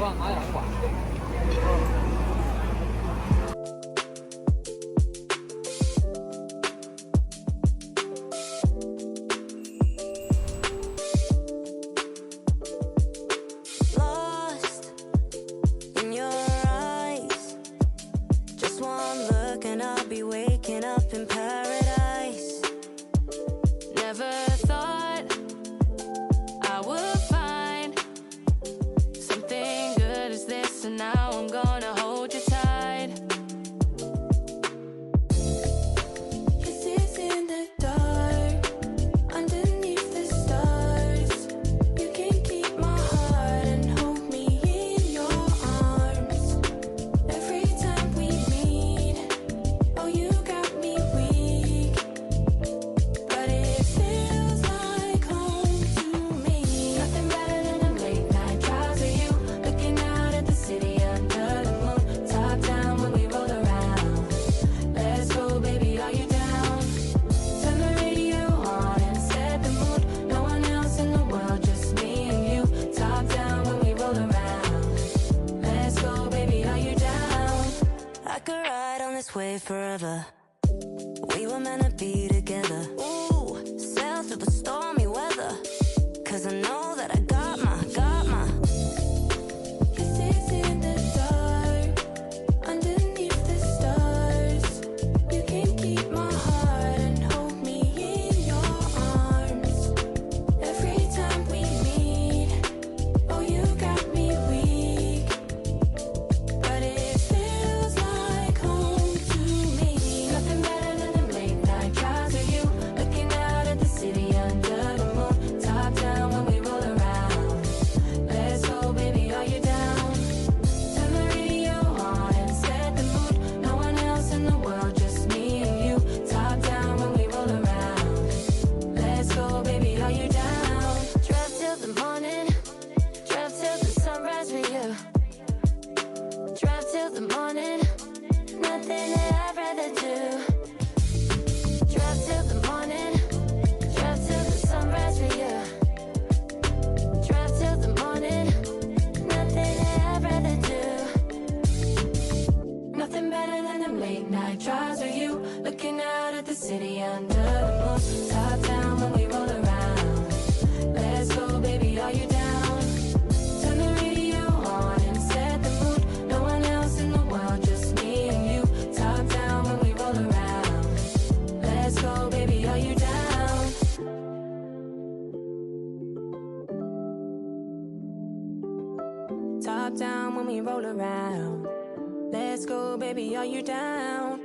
忘拿2碗。Lost in your eyes, just one look and I'll be waking up in paradise. Never thought I would find something good as this, and now I'm gonna hold you tight. Kisses in the dark, underneath the stars. You can keep my heart and hold me in your arms. Every time we meet, oh, you got me weak, but it feels like home to me. Nothing better than them late night drives with you, looking out at the city under the moon, top down when we roll around. Let's go, baby, are you down? Turn the radio on and set the mood. No one else in the world, just me and you, top down when we roll around. Let's go, baby, are you down? I could ride on this wave forever. We were meant to be together. Ooh, sail through the stormy weather, 'cause I know that I got my kisses in the dark, underneath the stars. You can keep my heart and hold me in your arms. Every time we meet, oh, you got me weak, but it feels like home to me. Nothing better than them late night drives with you, looking out at the city under the moon, top down when we roll around. Let's go, baby, are you down? Turn the radio on and set the mood. No one else in the world, just me and you, top down when we roll around. Let's go, baby, are you down? Drive till the morning, drive till the sunrise with you. Drive till the morning, nothing that I'd rather do. Drive till the morning, drive till the sunrise with you. Drive till the morning, nothing that I'd rather do. Nothing better than them late night drives with you, looking out at the city under the moon, top down when we roll around. Let's go, baby, are you down? Turn the radio on and set the mood. No one else in the world, just me and you, top down when we roll around. Let's go, baby, are you down? Top down when we roll around. Let's go, baby, are you down?